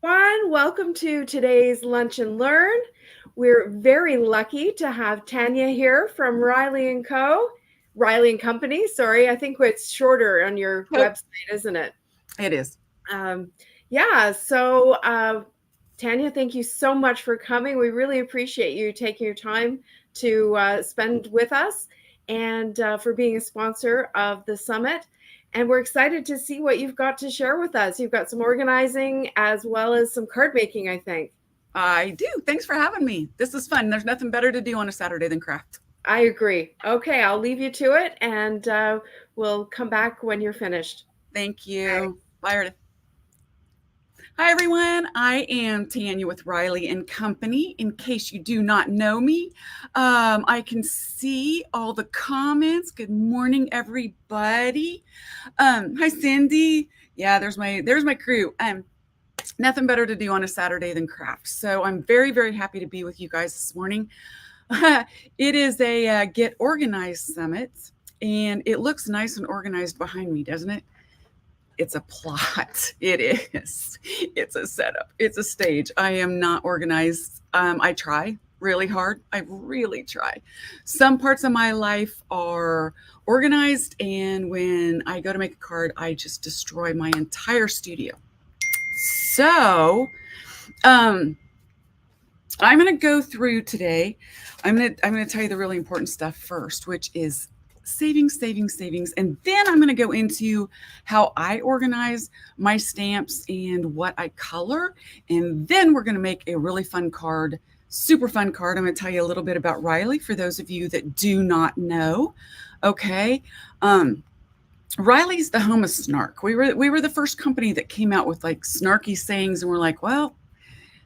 everyone. Welcome to today's Lunch and Learn. We're very lucky to have Tanya here from Riley and Co. Riley and Company. Sorry, I think it's shorter on your Nope, website, isn't it? it is. Um, yeah. Tanya, thank you so much for coming. We really appreciate you taking your time to spend with us and for being a sponsor of the summit. And we're excited to see what you've got to share with us. You've got some organizing as well as some card making, I think. I do. Thanks for having me. This is fun. There's nothing better to do on a Saturday than craft. I agree. Okay, I'll leave you to it and we'll come back when you're finished. Thank Okay. you. Bye, Arda. Hi, everyone. I am Tanya with Riley and Company. In case you do not know me, I can see all the comments. Good morning, everybody. Hi, Cindy. Yeah, there's my crew. Nothing better to do on a Saturday than craft. So I'm very, very happy to be with you guys this morning. It is a Get Organized Summit, and it looks nice and organized behind me, doesn't it? It's a plot. It is. It's a setup. It's a stage. I am not organized. I try really hard. I really try. Some parts of my life are organized, and when I go to make a card, I just destroy my entire studio. So, um, I'm going to go through today. I'm going to tell you the really important stuff first, which is savings, and then I'm going to go into how I organize my stamps and what I color, and then we're going to make a really fun card, super fun card. I'm going to tell you a little bit about Riley for those of you that do not know. Okay. Riley's the home of snark. We were the first company that came out with like snarky sayings, and we're like, well,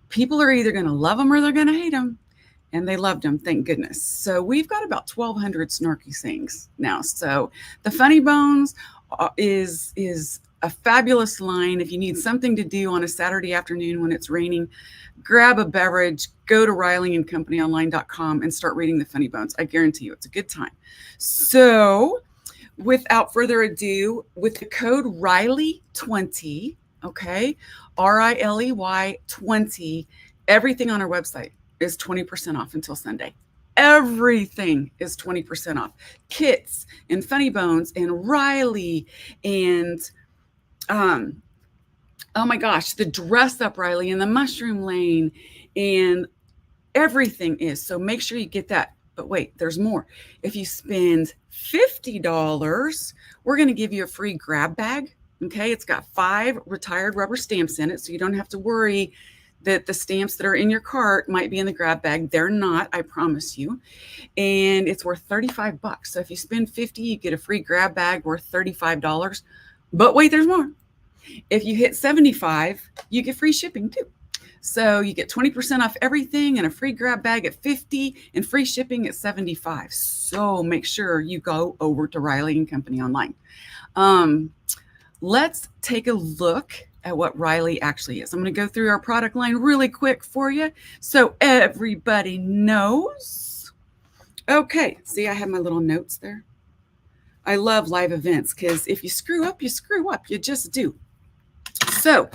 people are either going to love them or they're going to hate them. And they loved them, thank goodness. So we've got about 1,200 snarky sayings now. So the Funny Bones is a fabulous line. If you need something to do on a Saturday afternoon when it's raining, grab a beverage, go to RileyandCompanyOnline.com and start reading the Funny Bones. I guarantee you it's a good time. So without further ado, with the code Riley20, okay, RILEY 20, everything on our website is 20% off until Sunday. Everything is 20% off. Kits and Funny Bones and Riley and oh my gosh, the Dress Up Riley and the Mushroom Lane and everything is. So make sure you get that. But wait, there's more. If you spend $50, we're going to give you a free grab bag. Okay, it's got 5 retired rubber stamps in it, so you don't have to worry that the stamps that are in your cart might be in the grab bag. They're not, I promise you. And it's worth $35. So if you spend $50, you get a free grab bag worth $35. But wait, there's more. If you hit $75, you get free shipping too. So you get 20% off everything and a free grab bag at $50 and free shipping at $75. So make sure you go over to Riley and Company online. Let's take a look at what Riley actually is. I'm going to go through our product line really quick for you so everybody knows. Okay, see, I have my little notes there. I love live events because if you screw up, you screw up. You just do. So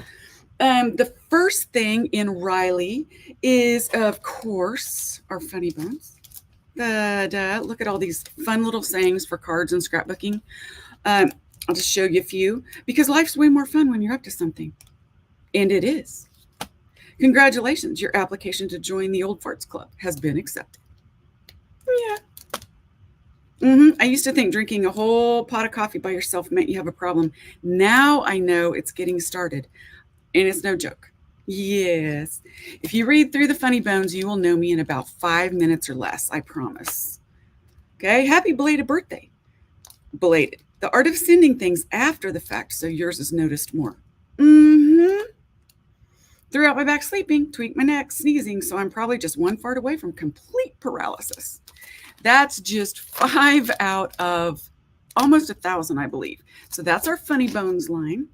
the first thing in Riley is, of course, our Funny Bones. Look at all these fun little sayings for cards and scrapbooking. I'll just show you a few because life's way more fun when you're up to something. And it is. Congratulations, your application to join the Old Farts Club has been accepted. Yeah. I used to think drinking a whole pot of coffee by yourself meant you have a problem. Now I know it's getting started. And it's no joke. Yes. If you read through the Funny Bones, you will know me in about 5 minutes or less, I promise. Okay, happy belated birthday. Belated. The art of sending things after the fact, so yours is noticed more. Threw out my back sleeping, tweaked my neck, sneezing, so I'm probably just one fart away from complete paralysis. That's just 5 out of almost 1,000, I believe. So that's our Funny Bones line.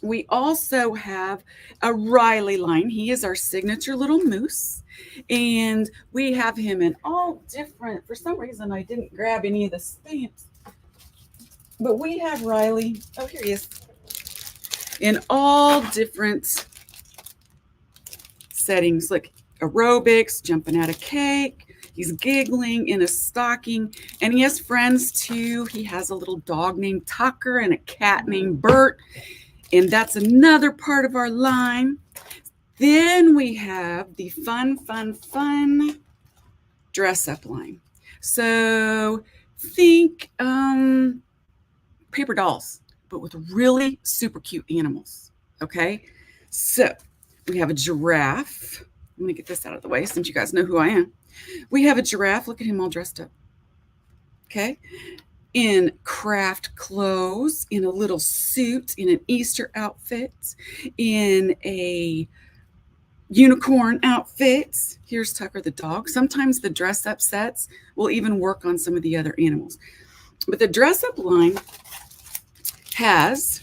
We also have a Riley line. He is our signature little moose. And we have him in all different, for some reason I didn't grab any of the stamps. But we have Riley, oh, here he is, in all different settings. Look, aerobics, jumping at a cake. He's giggling in a stocking. And he has friends too. He has a little dog named Tucker and a cat named Bert. And that's another part of our line. Then we have the fun dress up line. So think paper dolls, but with really super cute animals. Okay. So we have a giraffe. Let me get this out of the way since you guys know who I am. We have a giraffe. Look at him all dressed up. Okay. In craft clothes, in a little suit, in an Easter outfit, in a unicorn outfit. Here's Tucker the dog. Sometimes the dress up sets will even work on some of the other animals. But the dress up line has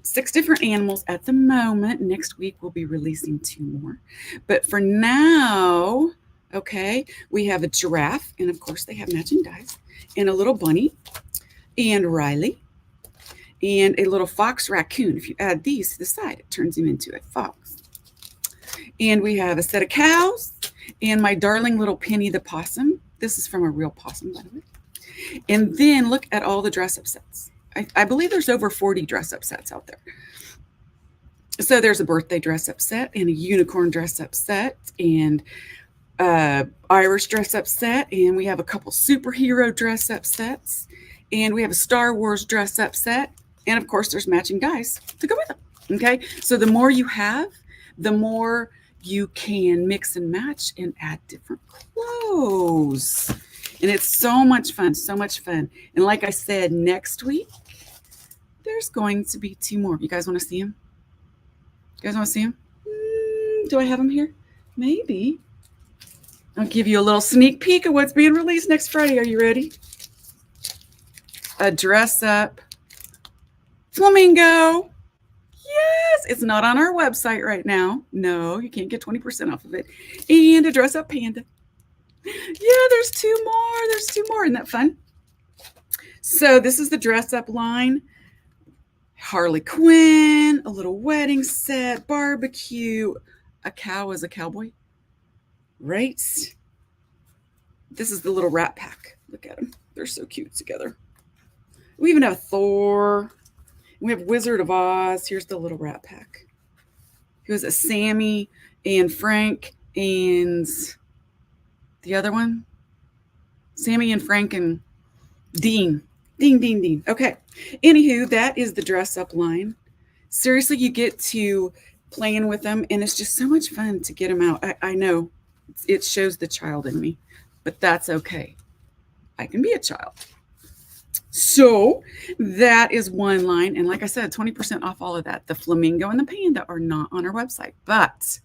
6 different animals at the moment. Next week, we'll be releasing 2 more. But for now, okay, we have a giraffe. And of course, they have matching dies. And a little bunny. And Riley. And a little fox raccoon. If you add these to the side, it turns him into a fox. And we have a set of cows. And my darling little Penny the possum. This is from a real possum, by the way. And then look at all the dress-up sets. I believe there's over 40 dress-up sets out there. So there's a birthday dress-up set and a unicorn dress-up set and Irish dress-up set. And we have a couple superhero dress-up sets. And we have a Star Wars dress-up set. And of course, there's matching guys to go with them. Okay, so the more you have, the more you can mix and match and add different clothes. And it's so much fun, so much fun. And like I said, next week, there's going to be 2 more. You guys want to see them? You guys want to see them? Do I have them here? Maybe. I'll give you a little sneak peek of what's being released next Friday. Are you ready? A dress up flamingo. Yes, it's not on our website right now. No, you can't get 20% off of it. And a dress up panda. Yeah, there's 2 more. There's 2 more. Isn't that fun? So this is the dress up line. Harley Quinn, a little wedding set, barbecue. A cow is a cowboy. Right? This is the little Rat Pack. Look at them. They're so cute together. We even have Thor. We have Wizard of Oz. Here's the little Rat Pack. Here's a Sammy and Frank and the other one. Sammy and Frank and Dean. Dean. Okay. Anywho, that is the dress up line. Seriously, you get to playing with them, and it's just so much fun to get them out. I know it shows the child in me, but that's okay. I can be a child. So that is one line. And like I said, 20% off all of that. The flamingo and the panda are not on our website, but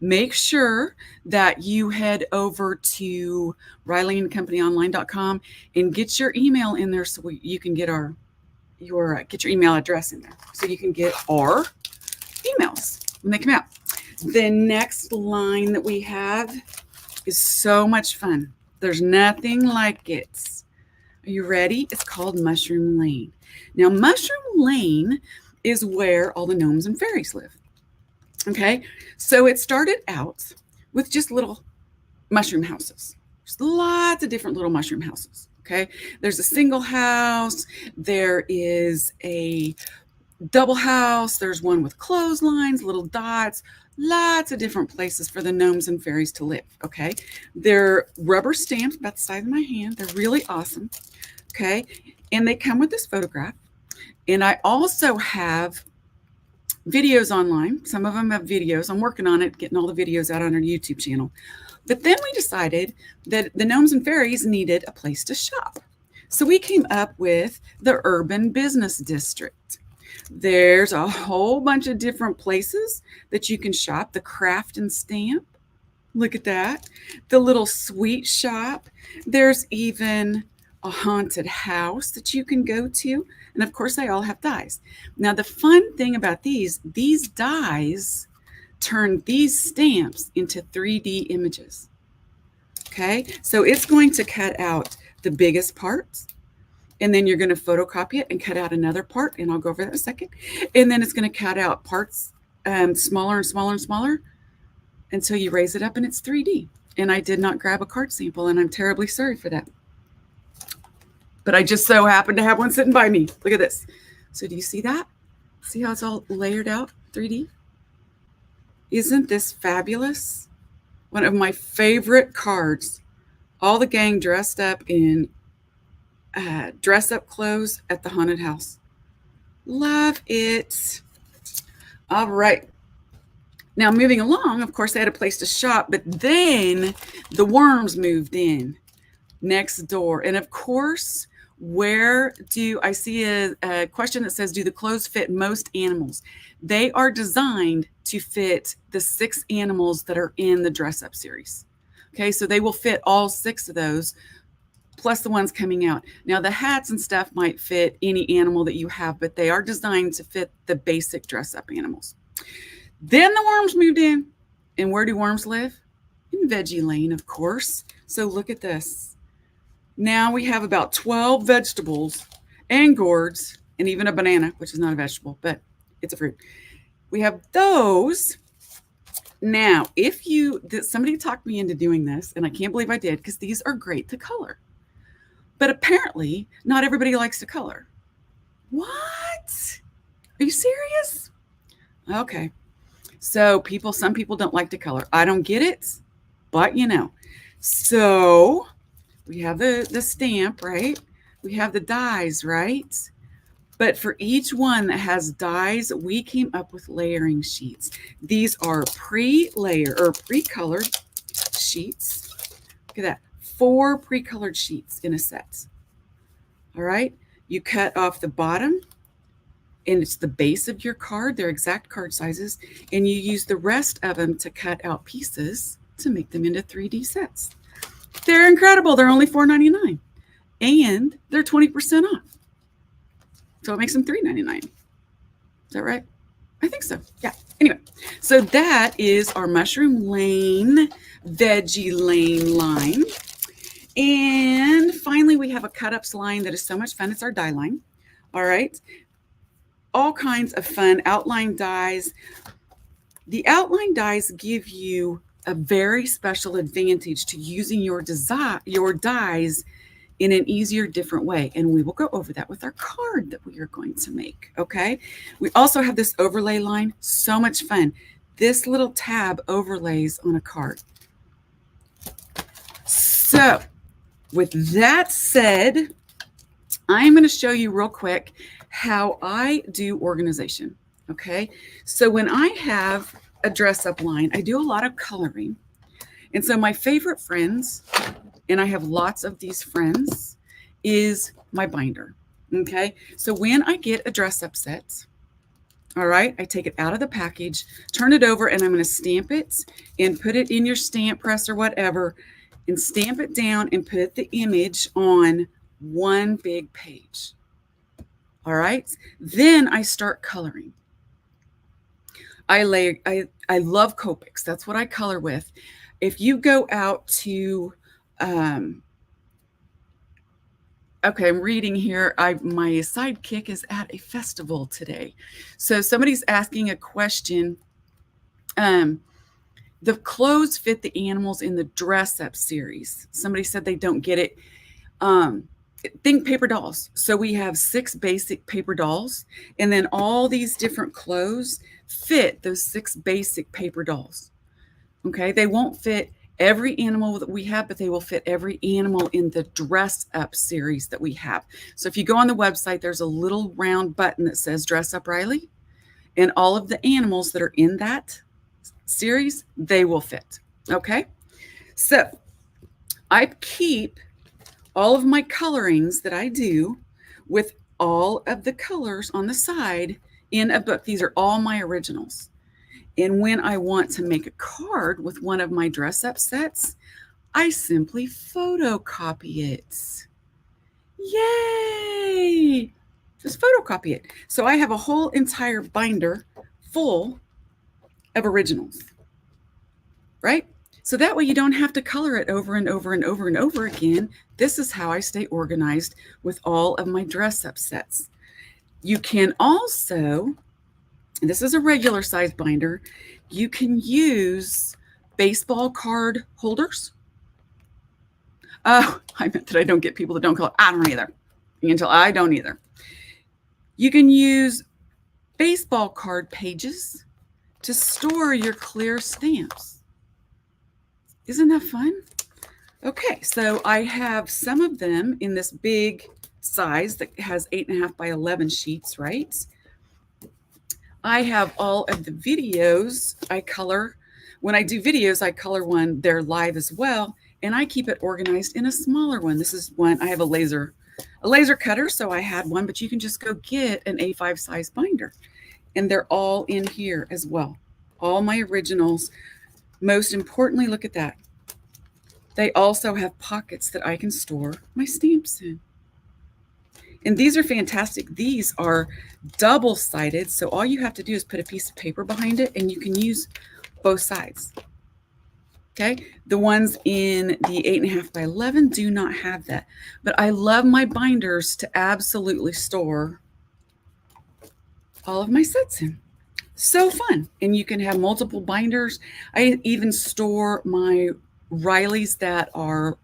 make sure that you head over to RileyandCompanyOnline.com and get your email in there so you can get get your email address in there so you can get our emails when they come out. The next line that we have is so much fun. There's nothing like it. Are you ready? It's called Mushroom Lane. Now, Mushroom Lane is where all the gnomes and fairies live. Okay, so it started out with just little mushroom houses. There's lots of different little mushroom houses. Okay, there's a single house. There is a double house. There's one with clotheslines, little dots, lots of different places for the gnomes and fairies to live. Okay, they're rubber stamped about the size of my hand. They're really awesome. Okay, and they come with this photograph. And I also have videos online. Some of them have videos. I'm working on it, getting all the videos out on our YouTube channel. But then we decided that the gnomes and fairies needed a place to shop. So we came up with the Urban Business District. There's a whole bunch of different places that you can shop. The Craft and Stamp. Look at that. The little sweet shop. There's even a haunted house that you can go to. And of course, they all have dies. Now, the fun thing about these dies turn these stamps into 3D images. Okay, so it's going to cut out the biggest parts, and then you're going to photocopy it and cut out another part, and I'll go over that in a second. And then it's going to cut out parts smaller and smaller and smaller until you raise it up and it's 3D. And I did not grab a card sample, and I'm terribly sorry for that. But I just so happened to have one sitting by me. Look at this. So do you see that? See how it's all layered out 3D? Isn't this fabulous? One of my favorite cards. All the gang dressed up in dress-up clothes at the haunted house. Love it. All right. Now, moving along, of course, they had a place to shop, but then the worms moved in next door. And of course, where do I see a question that says, do the clothes fit most animals? They are designed to fit the 6 animals that are in the dress up series. Okay, so they will fit all 6 of those, plus the ones coming out. Now, the hats and stuff might fit any animal that you have, but they are designed to fit the basic dress up animals. Then the worms moved in. And where do worms live? In Veggie Lane, of course. So look at this. Now we have about 12 vegetables and gourds and even a banana, which is not a vegetable, but it's a fruit. We have those. Now, somebody talked me into doing this, and I can't believe I did, because these are great to color. But apparently, not everybody likes to color. What? Are you serious? Okay. So some people don't like to color. I don't get it, but So we have the stamp, right? We have the dies, right? But for each one that has dies, we came up with layering sheets. These are pre-colored sheets. Look at that. 4 pre-colored sheets in a set. All right. You cut off the bottom, and it's the base of your card. They're exact card sizes. And you use the rest of them to cut out pieces to make them into 3D sets. They're incredible. They're only $4.99. And they're 20% off. So it makes them $3.99. Is that right? I think so. Yeah. Anyway, so that is our Mushroom Lane, Veggie Lane line. And finally, we have a cut-ups line that is so much fun. It's our die line. All right. All kinds of fun outline dies. The outline dies give you a very special advantage to using your dies in an easier, different way. And we will go over that with our card that we are going to make, okay? We also have this overlay line. So much fun. This little tab overlays on a card. So with that said, I'm going to show you real quick how I do organization, okay? So when I have a dress-up line, I do a lot of coloring. And so my favorite friends, and I have lots of these friends, is my binder, okay? So when I get a dress-up set, all right, I take it out of the package, turn it over, and I'm going to stamp it and put it in your stamp press or whatever, and stamp it down and put the image on one big page. All right. Then I start coloring. I love Copics. That's what I color with. If you go out to, okay, I'm reading here. My sidekick is at a festival today. So somebody's asking a question. The clothes fit the animals in the dress up series. Somebody said they don't get it. Think paper dolls. So we have 6 basic paper dolls, and then all these different clothes fit those 6 basic paper dolls. Okay, they won't fit every animal that we have, but they will fit every animal in the dress up series that we have. So if you go on the website, there's a little round button that says Dress Up Riley, and all of the animals that are in that series, they will fit. Okay, so I keep all of my colorings that I do with all of the colors on the side in a book. These are all my originals. And when I want to make a card with one of my dress up sets, I simply photocopy it. Yay! Just photocopy it. So I have a whole entire binder full of originals, right? So that way you don't have to color it over and over and over and over again. This is how I stay organized with all of my dress up sets. You can also, and this is a regular size binder, you can use baseball card holders. Oh, I meant that I don't get people that don't color. I don't either. Until I don't either. You can use baseball card pages to store your clear stamps. Isn't that fun? Okay, so I have some of them in this big size that has 8.5 by 11 sheets, right? I have all of the videos I color. When I do videos, I color one. They're live as well, and I keep it organized in a smaller one. This is one. I have a laser cutter, so I had one, but you can just go get an A5 size binder, and they're all in here as well. All my originals. Most importantly, look at that. They also have pockets that I can store my stamps in. And these are fantastic. These are double-sided, so all you have to do is put a piece of paper behind it, and you can use both sides. Okay, the ones in the 8.5 by 11 do not have that, but I love my binders to absolutely store all of my sets in. So fun. And you can have multiple binders. I even store my Riley's that are,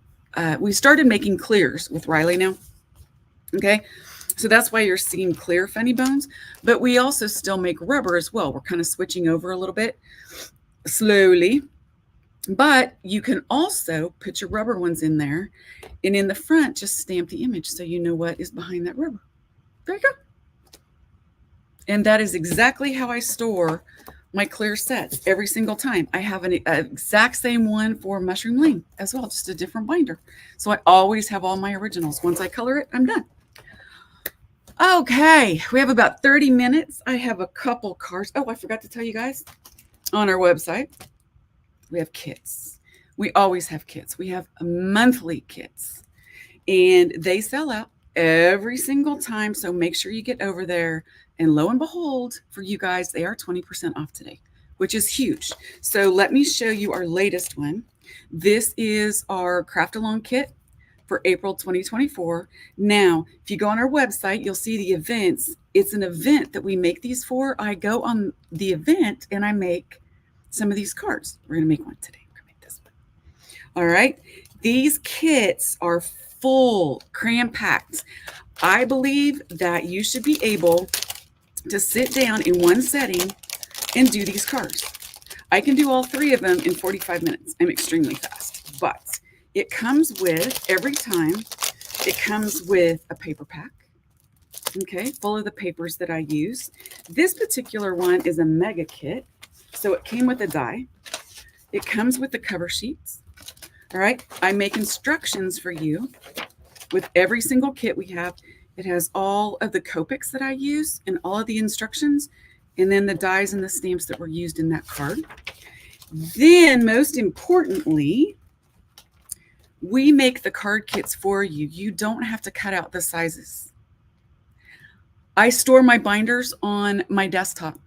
we started making clears with Riley now. Okay, so that's why you're seeing clear funny bones, but we also still make rubber as well. We're kind of switching over a little bit slowly, but you can also put your rubber ones in there, and in the front, just stamp the image so you know what is behind that rubber. There you go. And that is exactly how I store my clear sets every single time. I have an exact same one for Mushroom Lane as well, just a different binder. So I always have all my originals. Once I color it, I'm done. Okay, we have about 30 minutes. I have a couple cards. Oh, I forgot to tell you guys, on our website, we have kits. We always have kits. We have monthly kits, and they sell out every single time. So make sure you get over there. And lo and behold, for you guys, they are 20% off today, which is huge. So let me show you our latest one. This is our Craft Along kit for April 2024. Now, if you go on our website, you'll see the events. It's an event that we make these for. I go on the event and I make some of these cards. We're going to make one today. We're going to make this one. All right. These kits are full, cram-packed. I believe that you should be able to sit down in one setting and do these cards. I can do all 3 of them in 45 minutes. I'm extremely fast, but it comes with, every time, it comes with a paper pack, okay, full of the papers that I use. This particular one is a mega kit, so it came with a die. It comes with the cover sheets, all right? I make instructions for you with every single kit we have. It has all of the Copics that I use and all of the instructions, and then the dies and the stamps that were used in that card. Then, most importantly, we make the card kits for you. You don't have to cut out the sizes. I store my binders on my desktop.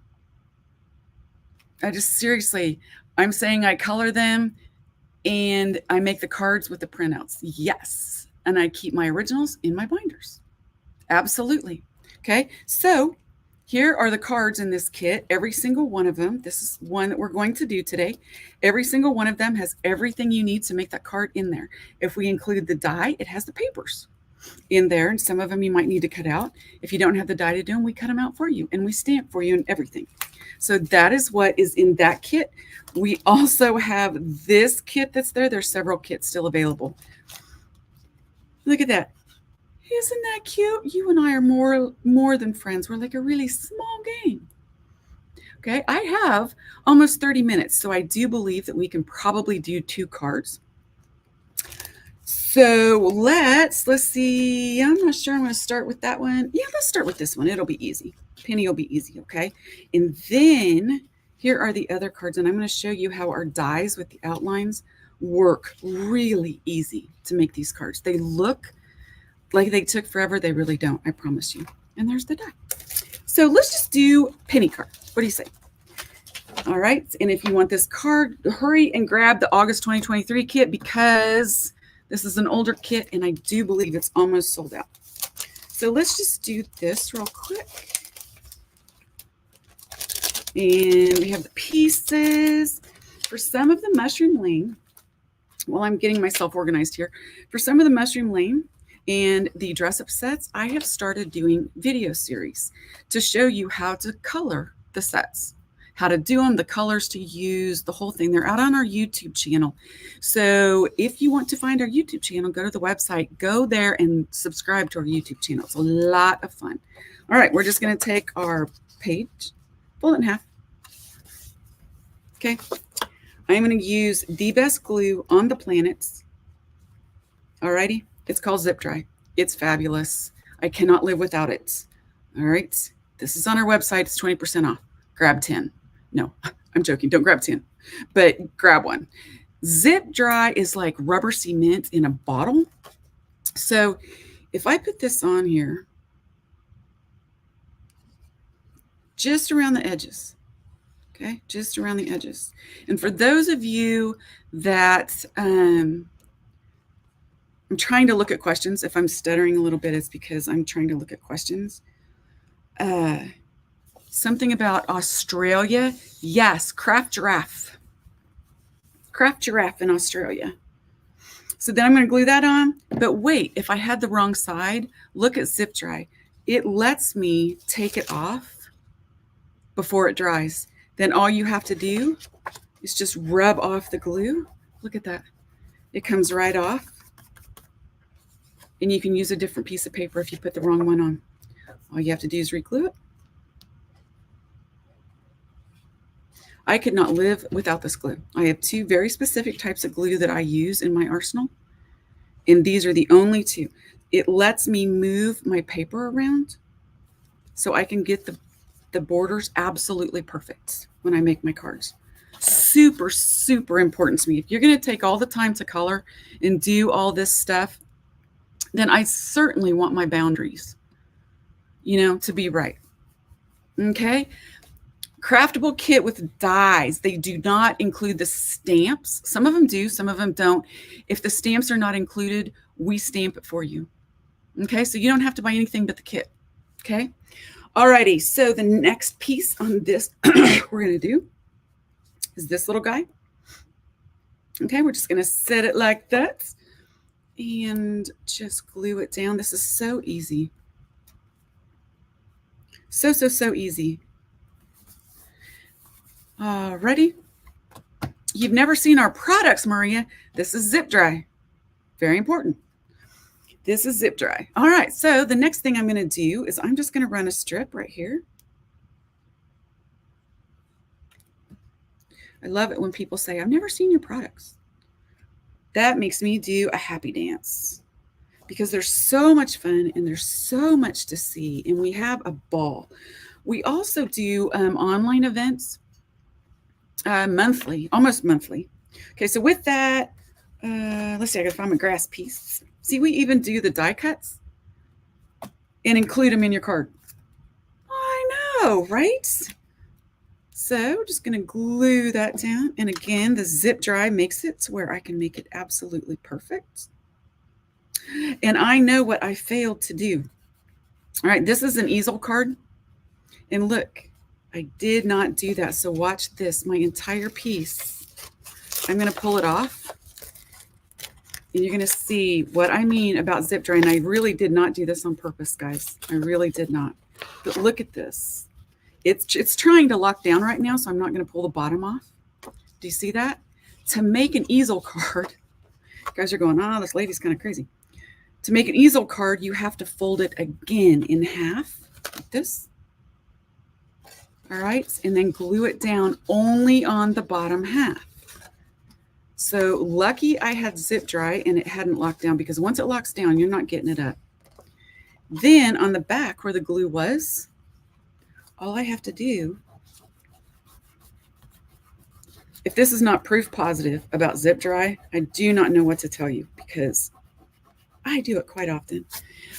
I just seriously, I'm saying I color them and I make the cards with the printouts. Yes. And I keep my originals in my binders. Absolutely. Okay, so here are the cards in this kit. Every single one of them. This is one that we're going to do today. Every single one of them has everything you need to make that card in there. If we include the die, it has the papers in there, and some of them you might need to cut out. If you don't have the die to do them, we cut them out for you, and we stamp for you and everything. So that is what is in that kit. We also have this kit that's there. There's several kits still available. Look at that. Isn't that cute? You and I are more than friends. We're like a really small game. Okay, I have almost 30 minutes, so I do believe that we can probably do 2 cards. So let's see. I'm not sure I'm going to start with that one. Yeah, let's start with this one. It'll be easy. Penny will be easy, okay? And then here are the other cards, and I'm going to show you how our dies with the outlines work really easy to make these cards. They look like they took forever. They really don't, I promise you. And there's the die. So let's just do penny card. What do you say? All right. And if you want this card, hurry and grab the August 2023 kit, because this is an older kit and I do believe it's almost sold out. So let's just do this real quick. And we have the pieces. for some of the Mushroom Lane, while I'm getting myself organized here, for some of the Mushroom Lane and the dress-up sets, I have started doing video series to show you how to color the sets, how to do them, the colors to use, the whole thing. They're out on our YouTube channel. So if you want to find our YouTube channel, go to the website, go there and subscribe to our YouTube channel. It's a lot of fun. All right, we're just going to take our page, fold it in half. Okay. I'm going to use the best glue on the planet. All righty. It's called Zip Dry. It's fabulous. I cannot live without it. All right. This is on our website. It's 20% off. Grab 10. No, I'm joking. Don't grab 10, but grab one. Zip Dry is like rubber cement in a bottle. So if I put this on here, just around the edges, okay, just around the edges. And for those of you that I'm trying to look at questions. If I'm stuttering a little bit, it's because I'm trying to look at questions. Something about Australia. Yes, Craft Giraffe. Craft Giraffe in Australia. So then I'm going to glue that on. But wait, if I had the wrong side, look at Zip Dry. It lets me take it off before it dries. Then all you have to do is just rub off the glue. Look at that. It comes right off. And you can use a different piece of paper if you put the wrong one on. All you have to do is re-glue it. I could not live without this glue. I have two very specific types of glue that I use in my arsenal. And these are the only two. It lets me move my paper around so I can get the borders absolutely perfect when I make my cards. Super, super important to me. If you're going to take all the time to color and do all this stuff, then I certainly want my boundaries, to be right. Okay. Craftable kit with dies. They do not include the stamps. Some of them do, some of them don't. If the stamps are not included, we stamp it for you. Okay. So you don't have to buy anything but the kit. Okay. Alrighty. So the next piece on this we're going to do is this little guy. Okay. We're just going to set it like that and just glue it down. This is so easy. So easy. Ready? You've never seen our products, Maria. This is Zip Dry. Very important. This is Zip Dry. All right. So the next thing I'm going to do is I'm just going to run a strip right here. I love it when people say, I've never seen your products. That makes me do a happy dance because there's so much fun and there's so much to see and we have a ball. We also do online events. Monthly, almost monthly. Okay, so with that, let's see, I gotta find my grass piece. See, we even do the die cuts and include them in your card. I know, right? So we're just gonna glue that down. And again, the Zip Dry makes it to where I can make it absolutely perfect. And I know what I failed to do. All right, this is an easel card. And look, I did not do that. So watch this, my entire piece. I'm going to pull it off and you're going to see what I mean about Zip Dry. And I really did not do this on purpose, guys. I really did not. But look at this. It's trying to lock down right now. So I'm not going to pull the bottom off. Do you see that? To make an easel card, you guys are going, this lady's kind of crazy. To make an easel card, you have to fold it again in half like this. All right, and then glue it down only on the bottom half. So lucky I had Zip Dry and it hadn't locked down because once it locks down, you're not getting it up. Then on the back where the glue was, all I have to do, if this is not proof positive about Zip Dry, I do not know what to tell you because I do it quite often.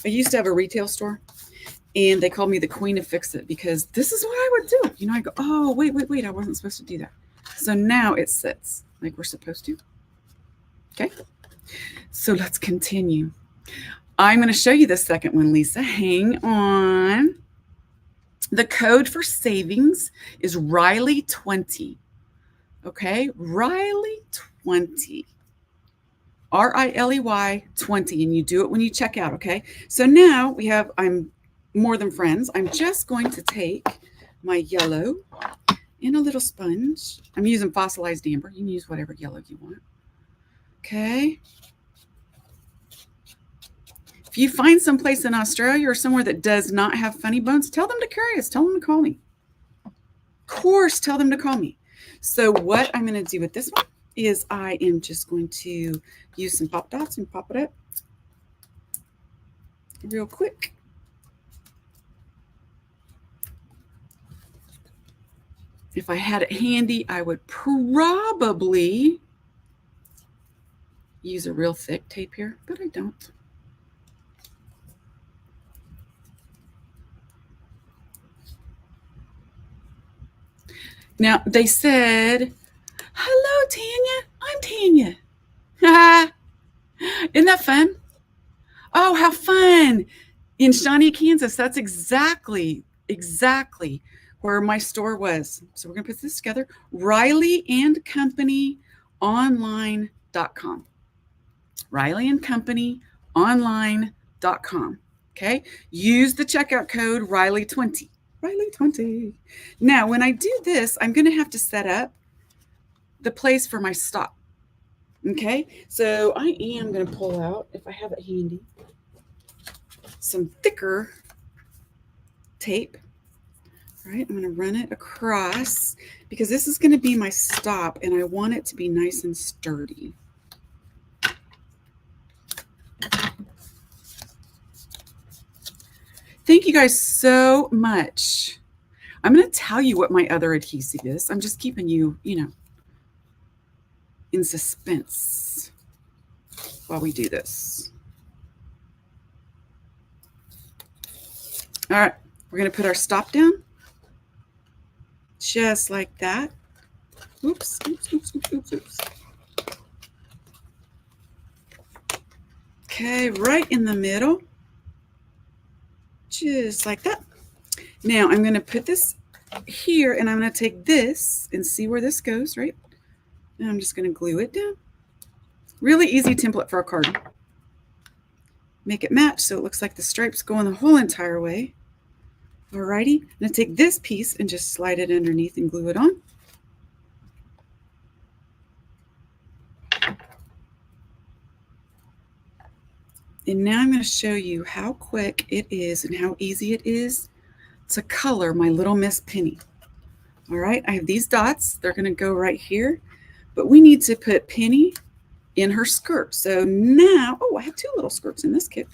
I used to have a retail store. And they called me the queen of fix-it because this is what I would do. I go, oh, wait, I wasn't supposed to do that. So now it sits like we're supposed to. Okay. So let's continue. I'm going to show you the second one, Lisa. Hang on. The code for savings is Riley20. Okay, Riley 20. RILEY 20, and you do it when you check out, okay? So now I'm more than friends. I'm just going to take my yellow and a little sponge. I'm using fossilized amber. You can use whatever yellow you want. Okay. If you find someplace in Australia or somewhere that does not have funny bones, tell them to carry us. Tell them to call me. Of course, tell them to call me. So what I'm going to do with this one is I am just going to use some pop dots and pop it up real quick. If I had it handy, I would probably use a real thick tape here, but I don't. Now, they said, hello, Tanya. I'm Tanya. Isn't that fun? Oh, how fun. In Shawnee, Kansas, that's exactly where my store was. So we're going to put this together. RileyandCompanyOnline.com. RileyandCompanyOnline.com. Okay. Use the checkout code Riley20. Riley20. Now, when I do this, I'm going to have to set up the place for my stop. Okay. So I am going to pull out, if I have it handy, some thicker tape. All right, I'm going to run it across because this is going to be my stop and I want it to be nice and sturdy. Thank you guys so much. I'm going to tell you what my other adhesive is. I'm just keeping you, in suspense while we do this. All right, we're going to put our stop down. Just like that. Oops. Okay, right in the middle. Just like that. Now I'm going to put this here and I'm going to take this and see where this goes, right? And I'm just going to glue it down. Really easy template for a card. Make it match so it looks like the stripes going the whole entire way. Alrighty, I'm going to take this piece and just slide it underneath and glue it on. And now I'm going to show you how quick it is and how easy it is to color my Little Miss Penny. All right, I have these dots. They're going to go right here, but we need to put Penny in her skirt. So now, oh, I have two little skirts in this kit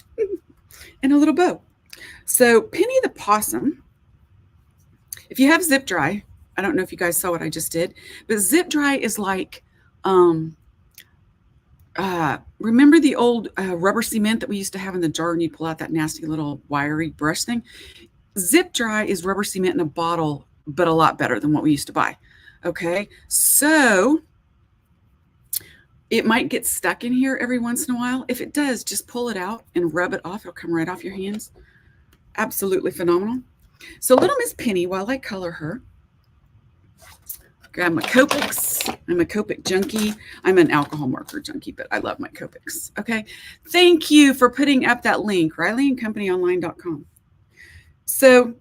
and a little bow. So Penny the Possum, if you have Zip Dry, I don't know if you guys saw what I just did, but Zip Dry is like, remember the old rubber cement that we used to have in the jar and you pull out that nasty little wiry brush thing? Zip Dry is rubber cement in a bottle, but a lot better than what we used to buy. Okay, so it might get stuck in here every once in a while. If it does, just pull it out and rub it off. It'll come right off your hands. Absolutely phenomenal. So Little Miss Penny, while I color her, grab my Copics. I'm a Copic junkie. I'm an alcohol marker junkie, but I love my Copics. Okay. Thank you for putting up that link, RileyandCompanyOnline.com. So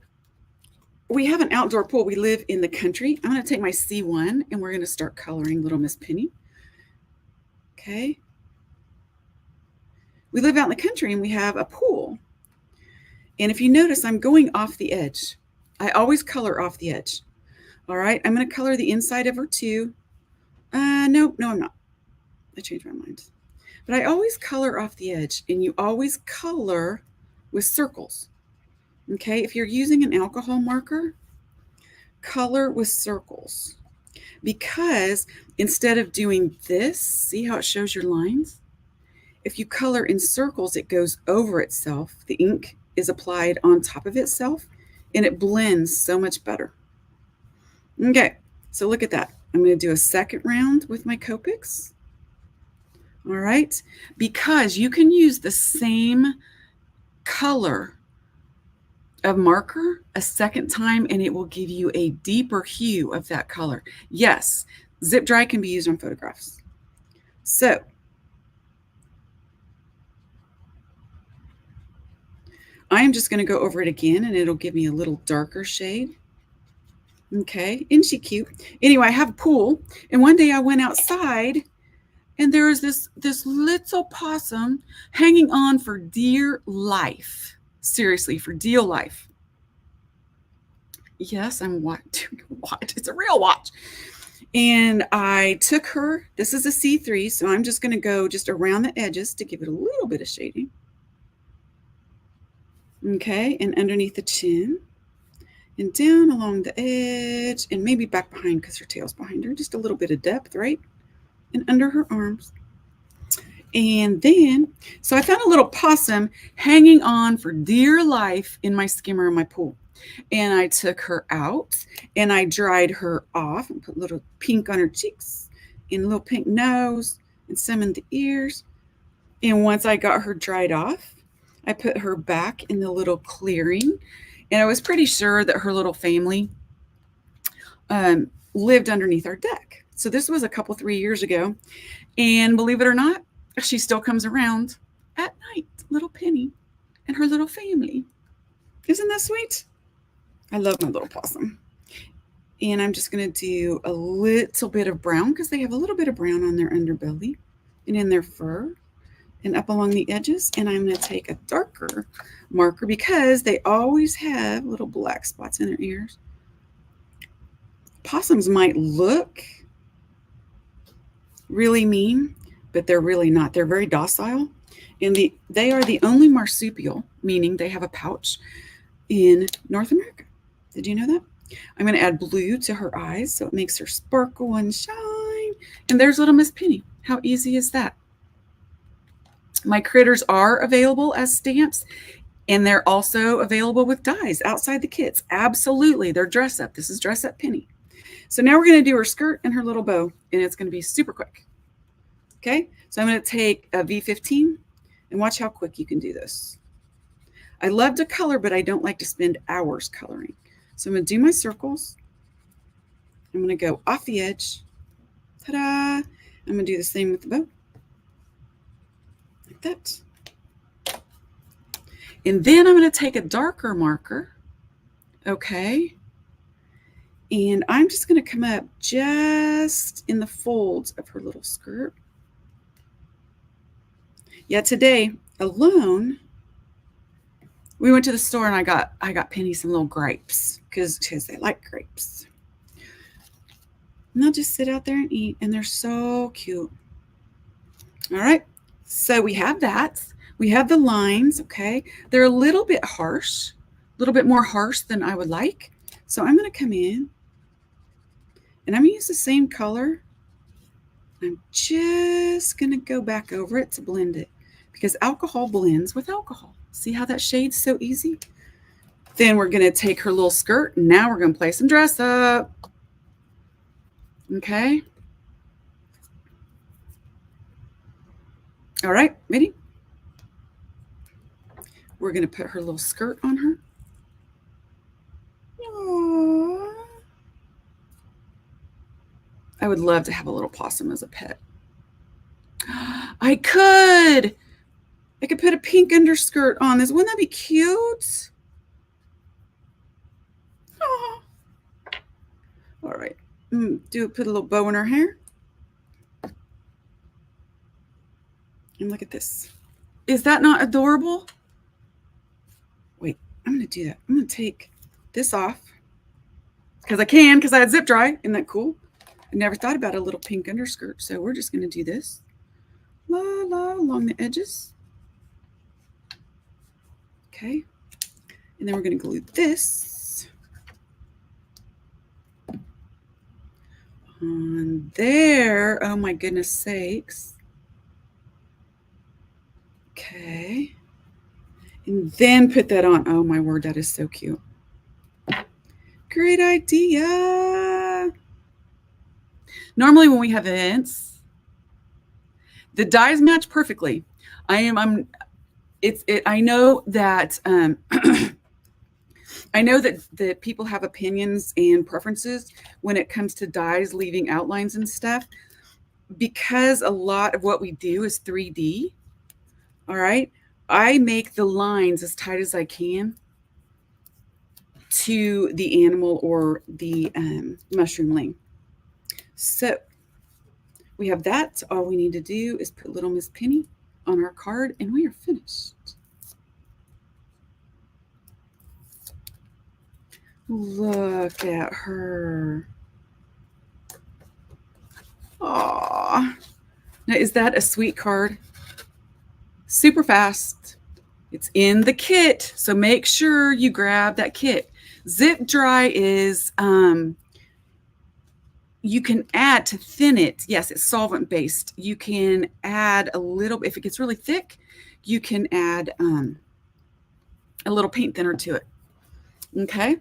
we have an outdoor pool. We live in the country. I'm going to take my C1 and we're going to start coloring Little Miss Penny. Okay. We live out in the country and we have a pool. And if you notice, I'm going off the edge. I always color off the edge. All right, I'm going to color the inside of her too. No, I'm not. I changed my mind. But I always color off the edge, and you always color with circles. Okay, if you're using an alcohol marker, color with circles. Because instead of doing this, see how it shows your lines? If you color in circles, it goes over itself. The ink is applied on top of itself, and it blends so much better. Okay, so look at that. I'm going to do a second round with my Copics. All right, because you can use the same color of marker a second time and it will give you a deeper hue of that color. Yes, Zip dry can be used on photographs. So I am just going to go over it again, and it'll give me a little darker shade. Okay, isn't she cute? Anyway, I have a pool, and one day I went outside, and there was this little possum hanging on for dear life. Seriously, for dear life. Yes, I'm doing a watch. It's a real watch. And I took her. This is a C3, so I'm just going to go just around the edges to give it a little bit of shading. Okay, and underneath the chin. And down along the edge, and maybe back behind because her tail's behind her. Just a little bit of depth, right? And under her arms. And then, so I found a little possum hanging on for dear life in my skimmer in my pool. And I took her out, and I dried her off and put a little pink on her cheeks, and a little pink nose, and some in the ears. And once I got her dried off, I put her back in the little clearing. And I was pretty sure that her little family lived underneath our deck. So this was a couple, 3 years ago. And believe it or not, she still comes around at night, little Penny and her little family. Isn't that sweet? I love my little possum. And I'm just going to do a little bit of brown because they have a little bit of brown on their underbelly and in their fur and up along the edges. And I'm going to take a darker marker because they always have little black spots in their ears. Possums might look really mean, but they're really not. They're very docile. And they are the only marsupial, meaning they have a pouch, in North America. Did you know that? I'm going to add blue to her eyes so it makes her sparkle and shine. And there's little Miss Penny. How easy is that? My critters are available as stamps, and they're also available with dies outside the kits. Absolutely. They're dress up. This is Dress Up Penny. So now we're going to do her skirt and her little bow, and it's going to be super quick. Okay, so I'm going to take a V15 and watch how quick you can do this. I love to color, but I don't like to spend hours coloring. So I'm going to do my circles. I'm going to go off the edge. Ta-da! I'm going to do the same with the bow. Like that. And then I'm going to take a darker marker. Okay. And I'm just going to come up just in the folds of her little skirt. Yeah, today alone, we went to the store and I got Penny some little grapes because they like grapes. And they'll just sit out there and eat, and they're so cute. All right, so we have that. We have the lines, okay? They're a little bit harsh, a little bit more harsh than I would like. So I'm going to come in, and I'm going to use the same color. I'm just going to go back over it to blend it because alcohol blends with alcohol. See how that shade's so easy? Then we're going to take her little skirt, and now we're going to play some dress up. Okay. All right, ready? We're going to put her little skirt on her. Aww. I would love to have a little possum as a pet. I could put a pink underskirt on this. Wouldn't that be cute? Oh. All right. Put a little bow in her hair. And look at this. Is that not adorable? Wait, I'm going to do that. I'm going to take this off because I had zip dry. Isn't that cool? I never thought about a little pink underskirt. So we're just going to do this. La, la, along the edges. Okay. And then we're going to glue this on there. Oh my goodness sakes. Okay. And then put that on. Oh my word, that is so cute. Great idea. Normally when we have events, the dyes match perfectly. I know that I know that people have opinions and preferences when it comes to dyes leaving outlines and stuff, because a lot of what we do is 3D. All right. I make the lines as tight as I can to the animal or the mushroom ling. So we have that. All we need to do is put Little Miss Penny on our card and we are finished. Look at her. Aww. Now, is that a sweet card? Super fast. It's in the kit, so make sure you grab that kit. Zip dry is, you can add to thin it. Yes, it's solvent based. You can add a little, if it gets really thick, you can add a little paint thinner to it. Okay.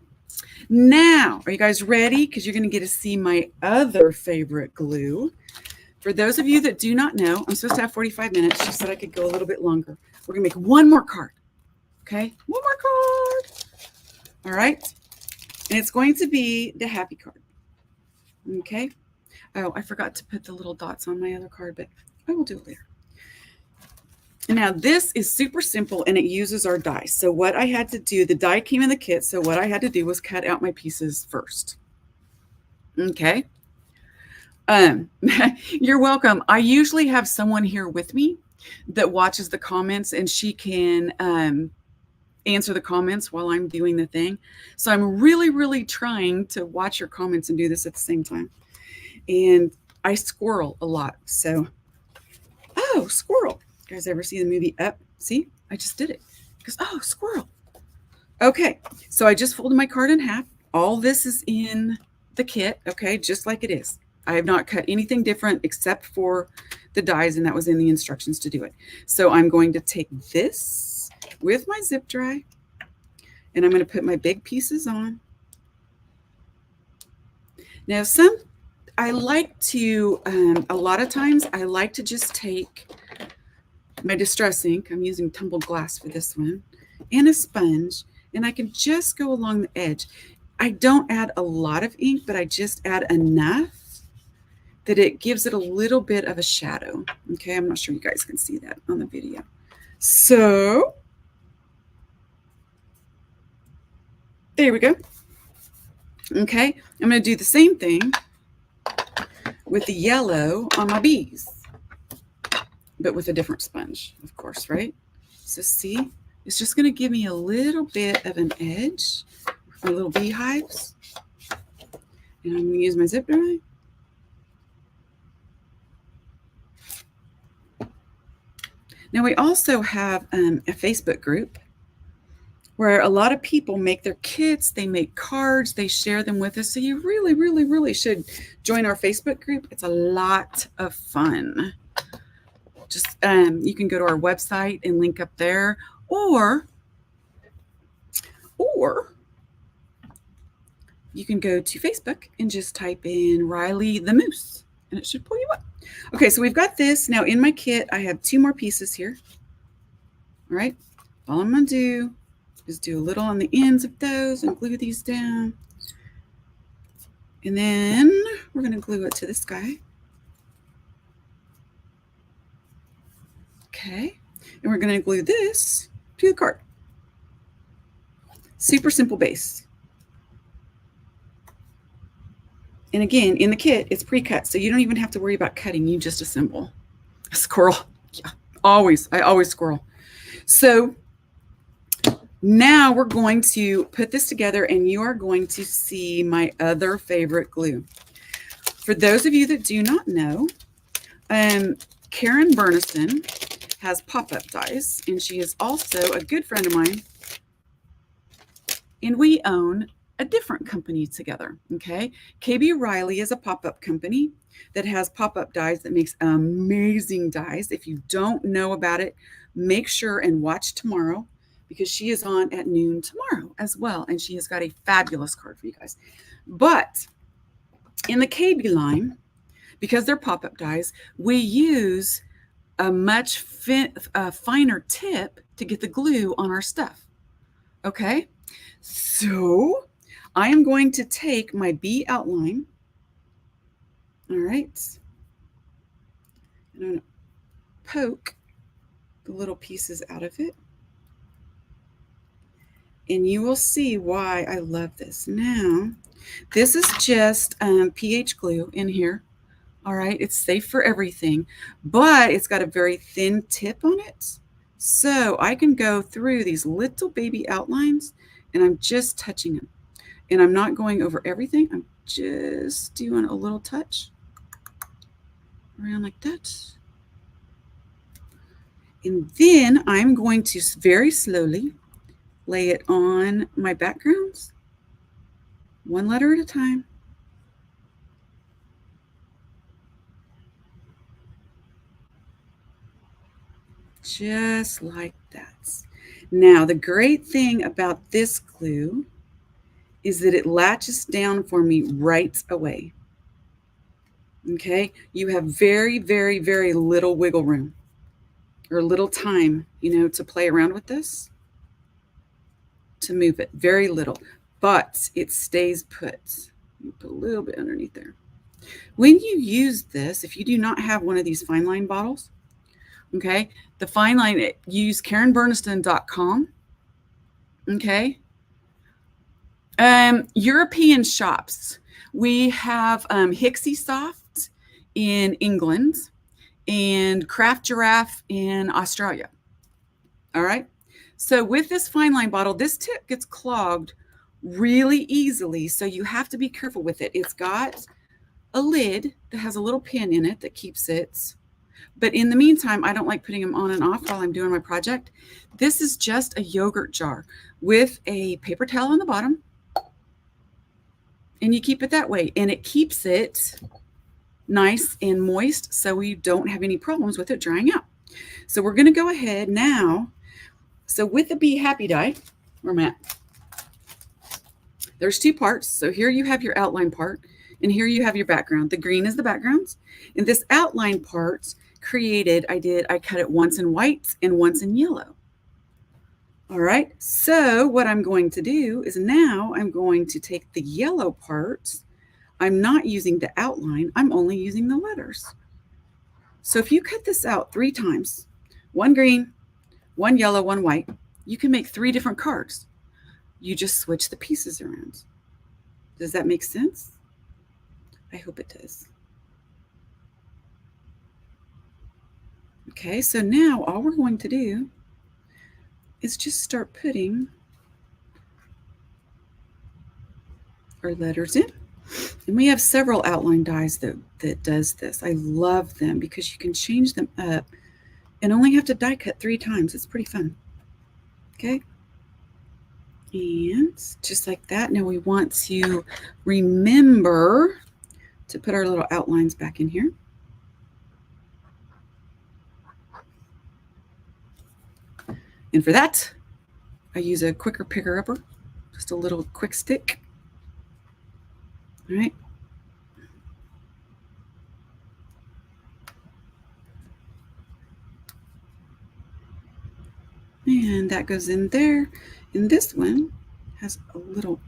Now, are you guys ready? Because you're going to get to see my other favorite glue. For those of you that do not know, I'm supposed to have 45 minutes. She said I could go a little bit longer. We're going to make one more card. Okay, one more card. All right. And it's going to be the happy card. Okay. Oh, I forgot to put the little dots on my other card, but I will do it later. And now this is super simple and it uses our die. So what I had to do, the die came in the kit. So what I had to do was cut out my pieces first. Okay. You're welcome. I usually have someone here with me that watches the comments and she can answer the comments while I'm doing the thing. So I'm really, really trying to watch your comments and do this at the same time. And I squirrel a lot. So, oh, squirrel. You guys ever see the movie Up? See, I just did it. Because, oh, squirrel. Okay, so I just folded my card in half. All this is in the kit, okay, just like it is. I have not cut anything different except for the dies, and that was in the instructions to do it. So I'm going to take this with my zip dry, and I'm going to put my big pieces on. Now, I like to, a lot of times, I like to just take my distress ink. I'm using tumbled glass for this one, and a sponge, and I can just go along the edge. I don't add a lot of ink, but I just add enough that it gives it a little bit of a shadow. Okay, I'm not sure you guys can see that on the video. So there we go. Okay, I'm going to do the same thing with the yellow on my bees, but with a different sponge, of course, right? So see, it's just going to give me a little bit of an edge, my little beehives. And I'm going to use my zip dry. Now we also have a Facebook group where a lot of people make their kits, they make cards, they share them with us. So you really, really, really should join our Facebook group. It's a lot of fun. Just you can go to our website and link up there, or you can go to Facebook and just type in Riley the Moose and it should pull you up. Okay, so we've got this. Now in my kit, I have 2 more pieces here. All right, all I'm going to do is do a little on the ends of those and glue these down. And then we're going to glue it to this guy. Okay, and we're going to glue this to the card. Super simple base. And again, in the kit, it's pre-cut, so you don't even have to worry about cutting. You just assemble. A squirrel. Yeah, always. I always squirrel. So now we're going to put this together, and you are going to see my other favorite glue. For those of you that do not know, Karen Bernison has pop-up dies, and she is also a good friend of mine, and we own a different company together. Okay, KB Riley is a pop-up company that has pop-up dies that makes amazing dies. If you don't know about it, make sure and watch tomorrow, because she is on at noon tomorrow as well, and she has got a fabulous card for you guys. But in the KB line, because they're pop-up dies, we use a much finer tip to get the glue on our stuff. Okay, So I am going to take my B outline. All right. And I'm going to poke the little pieces out of it. And you will see why I love this. Now, this is just pH glue in here. All right, it's safe for everything, but it's got a very thin tip on it. So I can go through these little baby outlines and I'm just touching them. And I'm not going over everything. I'm just doing a little touch around like that. And then I'm going to very slowly lay it on my backgrounds, one letter at a time. Just like that. Now, the great thing about this glue is that it latches down for me right away. Okay, you have very, very, very little wiggle room or little time, to play around with this, to move it, very little, but it stays put. Put a little bit underneath there. When you use this, if you do not have one of these fine line bottles, okay, the fine line, use KarenBerniston.com. Okay. European shops. We have Hixie Soft in England and Craft Giraffe in Australia. All right. So with this fine line bottle, this tip gets clogged really easily. So you have to be careful with it. It's got a lid that has a little pin in it that keeps it. But in the meantime, I don't like putting them on and off while I'm doing my project. This is just a yogurt jar with a paper towel on the bottom. And you keep it that way. And it keeps it nice and moist so we don't have any problems with it drying out. So we're going to go ahead now. So with the Be Happy die, where I'm at, there's two parts. So here you have your outline part, and here you have your background. The green is the background. And this outline part I cut it once in white and once in yellow. All right, so what I'm going to do is now I'm going to take the yellow parts. I'm not using the outline, I'm only using the letters. So if you cut this out 3 times, one green, one yellow, one white, you can make 3 different cards. You just switch the pieces around. Does that make sense? I hope it does. Okay, so now all we're going to do is just start putting our letters in. And we have several outline dies that does this. I love them because you can change them up and only have to die cut 3 times. It's pretty fun. Okay. And just like that. Now we want to remember to put our little outlines back in here. And for that, I use a quicker picker-upper, just a little quick stick. All right. And that goes in there. And this one has a little,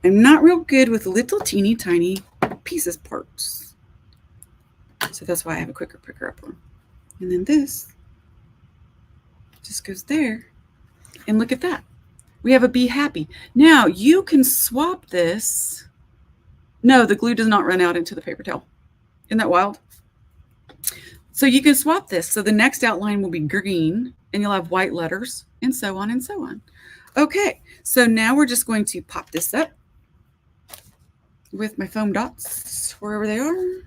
I'm not real good with little teeny tiny pieces parts. So that's why I have a quicker picker-upper. And then this just goes there. And look at that. We have a Be Happy. Now you can swap this. No, the glue does not run out into the paper towel. Isn't that wild? So you can swap this. So the next outline will be green and you'll have white letters and so on and so on. Okay, so now we're just going to pop this up with my foam dots wherever they are.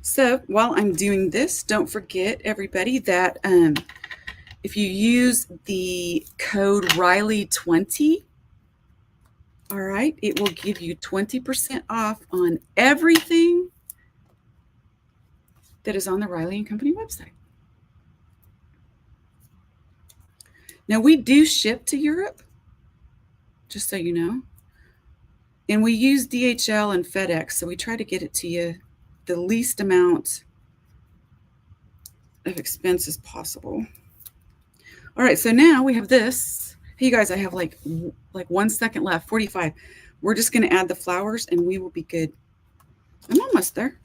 So while I'm doing this, don't forget, everybody, that if you use the code Riley20, all right, it will give you 20% off on everything that is on the Riley & Company website. Now, we do ship to Europe, just so you know. And we use DHL and FedEx, so we try to get it to you the least amount of expense as possible. All right, so now we have this. Hey, you guys, I have like 1 second left, 45. We're just going to add the flowers and we will be good. I'm almost there.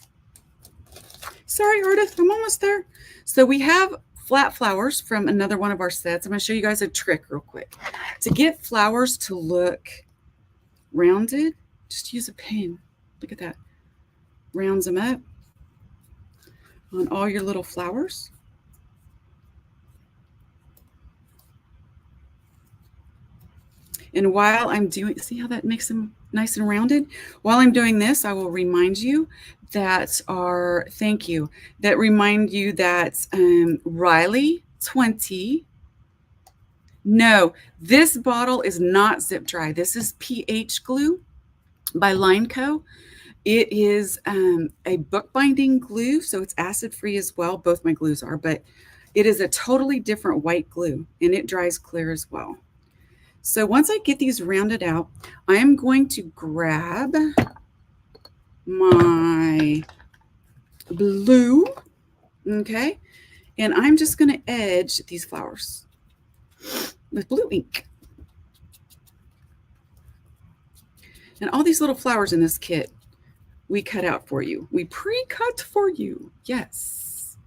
Sorry, artist, I'm almost there. So we have flat flowers from another one of our sets. I'm going to show you guys a trick real quick. To get flowers to look rounded, just use a pin. Look at that. Rounds them up on all your little flowers. And while I'm doing, see how that makes them nice and rounded? While I'm doing this, I will remind you that remind you that Riley 20. No, this bottle is not zip dry. This is pH glue by Line Co. It is a bookbinding glue, so it's acid free as well. Both my glues are, but it is a totally different white glue and it dries clear as well. So once I get these rounded out, I am going to grab my blue, okay? And I'm just going to edge these flowers with blue ink. And all these little flowers in this kit, we cut out for you. We pre-cut for you. Yes.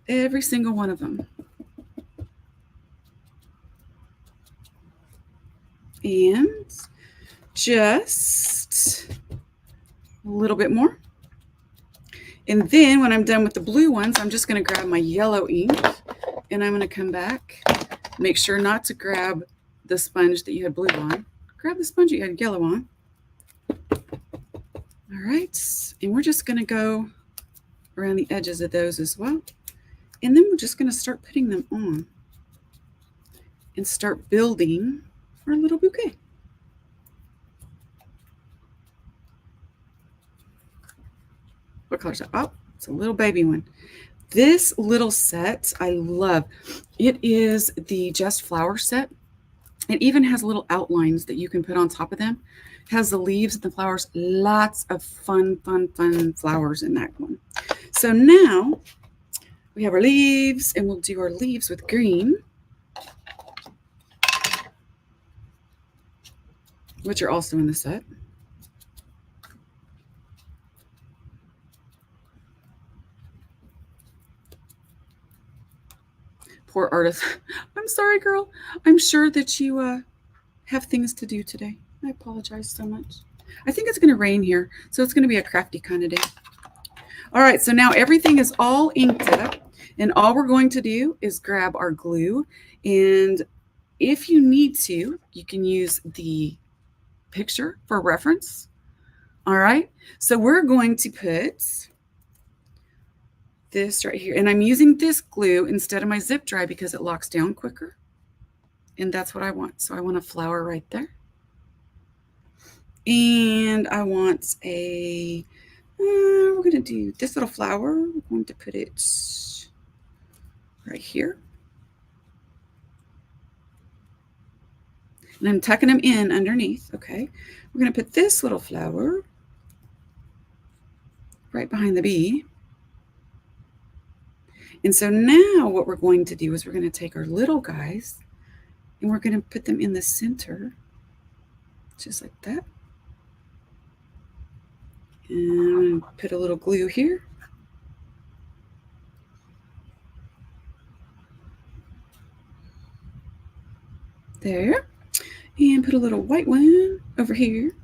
Every single one of them. And just a little bit more. And then when I'm done with the blue ones, I'm just going to grab my yellow ink and I'm going to come back. Make sure not to grab the sponge that you had blue on. Grab the sponge you had yellow on. All right. And we're just going to go around the edges of those as well. And then we're just going to start putting them on and start building our little bouquet. What color is that? Oh, it's a little baby one. This little set I love. It is the Just Flower set. It even has little outlines that you can put on top of them. It has the leaves and the flowers. Lots of fun flowers in that one. So now we have our leaves and we'll do our leaves with green, which are also in the set. Poor artist. I'm sorry, girl. I'm sure that you have things to do today. I apologize so much. I think it's going to rain here, so it's going to be a crafty kind of day. All right, so now everything is all inked up, and all we're going to do is grab our glue, and if you need to, you can use the picture for reference. All right, so we're going to put this right here, and I'm using this glue instead of my zip dry because it locks down quicker, and that's what I want. So I want a flower right there, and I want a we're going to do this little flower. We're going to put it right here, and I'm tucking them in underneath. Okay, we're going to put this little flower right behind the bee. And so now what we're going to do is we're going to take our little guys and we're going to put them in the center, just like that. And put a little glue here. There. And put a little white one over here.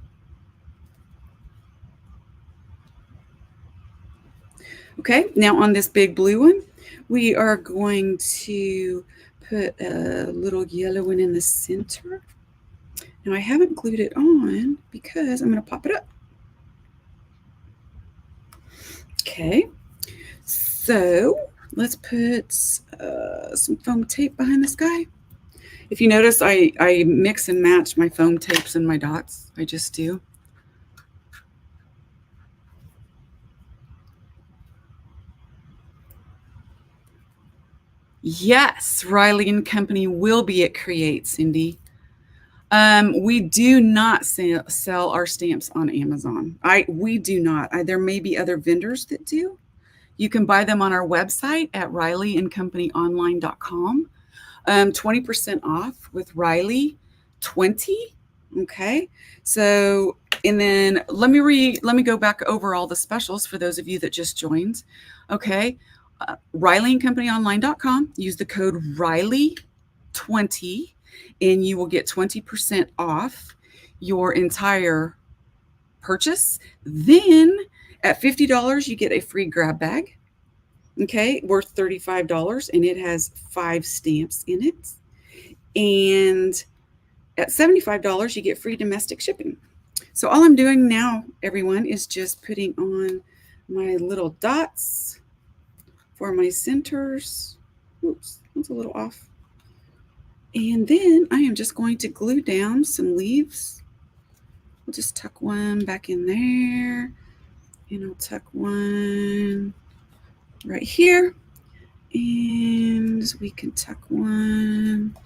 Okay, now on this big blue one, we are going to put a little yellow one in the center. Now I haven't glued it on because I'm going to pop it up. Okay, so let's put some foam tape behind this guy. If you notice, I mix and match my foam tapes and my dots. I just do. Yes, Riley and Company will be at Create, Cindy. We do not sell our stamps on Amazon. We do not. There may be other vendors that do. You can buy them on our website at rileyandcompanyonline.com. 20% off with Riley 20. Okay. So, and then let me go back over all the specials for those of you that just joined. Okay. rileyandcompanyonline.com. Use the code Riley20 and you will get 20% off your entire purchase. Then at $50, you get a free grab bag. Okay, worth $35, and it has 5 stamps in it. And at $75, you get free domestic shipping. So all I'm doing now, everyone, is just putting on my little dots for my centers. Oops, that's a little off. And then I am just going to glue down some leaves. We'll just tuck one back in there, and I'll tuck one right here, and we can tuck one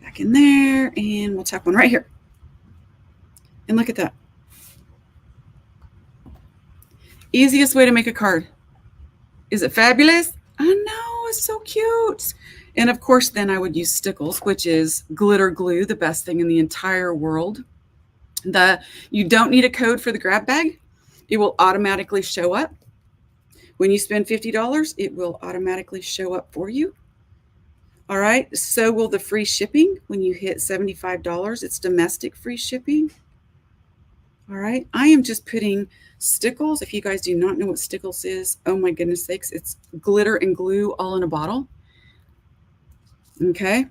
back in there, and we'll tuck one right here. And look at that. Easiest way to make a card. Is it fabulous? I know, it's so cute. And of course, then I would use Stickles, which is glitter glue, the best thing in the entire world. You don't need a code for the grab bag. It will automatically show up. When you spend $50, it will automatically show up for you. All right. So will the free shipping when you hit $75. It's domestic free shipping. All right. I am just putting Stickles. If you guys do not know what Stickles is, oh my goodness sakes, it's glitter and glue all in a bottle. Okay.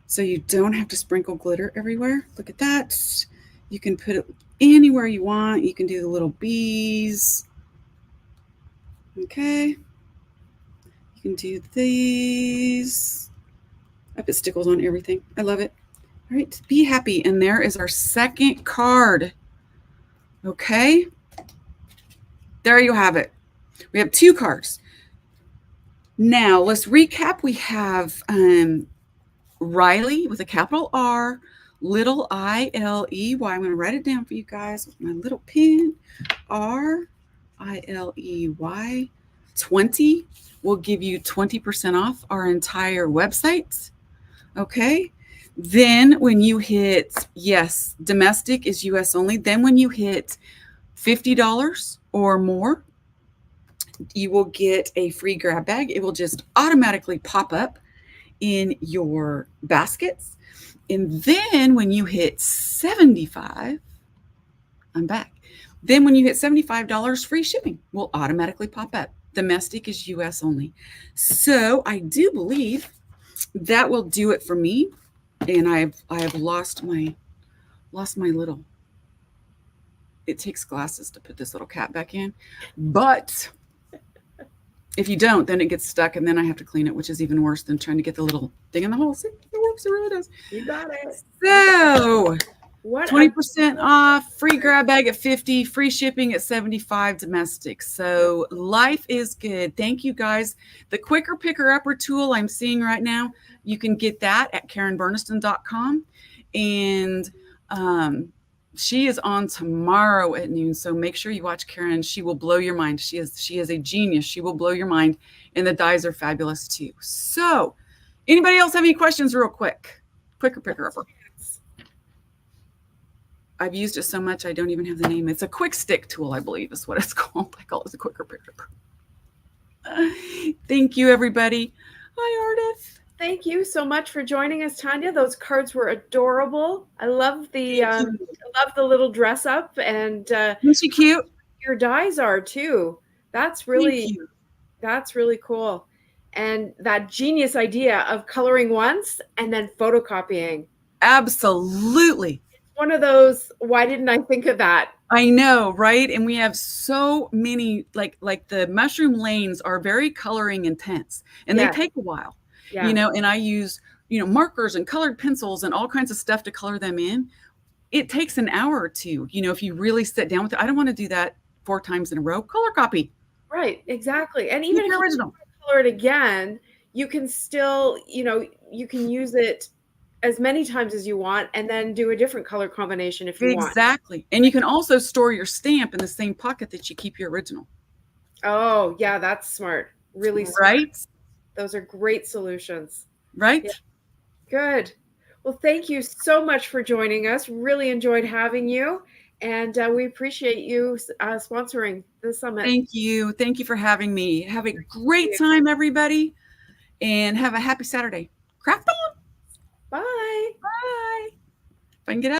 So you don't have to sprinkle glitter everywhere. Look at that. You can put it anywhere you want. You can do the little bees. Okay, you can do these. I put Stickles on everything. I love it. All right, be happy. And there is our second card. Okay, there you have it. We have 2 cards. Now let's recap. We have Riley with a capital R, little I-L-E-Y. I'm going to write it down for you guys with my little pen. R-I-L-E-Y 20 will give you 20% off our entire website. Okay. Then when you hit, yes, domestic is US only. Then when you hit $50 or more, you will get a free grab bag. It will just automatically pop up in your baskets. And then when you hit 75, I'm back. Then when you hit $75, free shipping will automatically pop up. Domestic is US only. So I do believe that will do it for me. And I have lost my little, it takes glasses to put this little cap back in. But if you don't, then it gets stuck and then I have to clean it, which is even worse than trying to get the little thing in the hole. See, it works, it really does. You got it. So 20% off, free grab bag at 50, free shipping at 75, domestic. So life is good. Thank you guys. The quicker picker upper tool I'm seeing right now, you can get that at KarenBerniston.com. And she is on tomorrow at noon. So make sure you watch Karen. She will blow your mind. She is a genius. She will blow your mind. And the dies are fabulous too. So anybody else have any questions real quick? Quicker picker upper. I've used it so much I don't even have the name. It's a quick stick tool, I believe is what it's called. I call it the quicker picker. Thank you, everybody. Hi, Ardith. Thank you so much for joining us, Tanya. Those cards were adorable. I love the little dress up, and isn't she cute? Your dies are too. That's really cool. And that genius idea of coloring once and then photocopying. Absolutely. One of those, why didn't I think of that? I know, right? And we have so many, like the mushroom lanes are very coloring intense, and they take a while, you know, and I use, markers and colored pencils and all kinds of stuff to color them in. It takes an hour or two, if you really sit down with it. I don't want to do that 4 times in a row. Color copy. Right, exactly. And even if you original. color it again, you can still, you can use it as many times as you want and then do a different color combination if you want. Exactly. And you can also store your stamp in the same pocket that you keep your original. Oh, yeah, that's smart. Really smart. Right? Those are great solutions. Right? Yeah, good. Well, thank you so much for joining us. Really enjoyed having you. And we appreciate you sponsoring the summit. Thank you. Thank you for having me. Have a Thank great you. time, everybody, and have a happy Saturday. Craft on. Bye. Bye. If I can get out.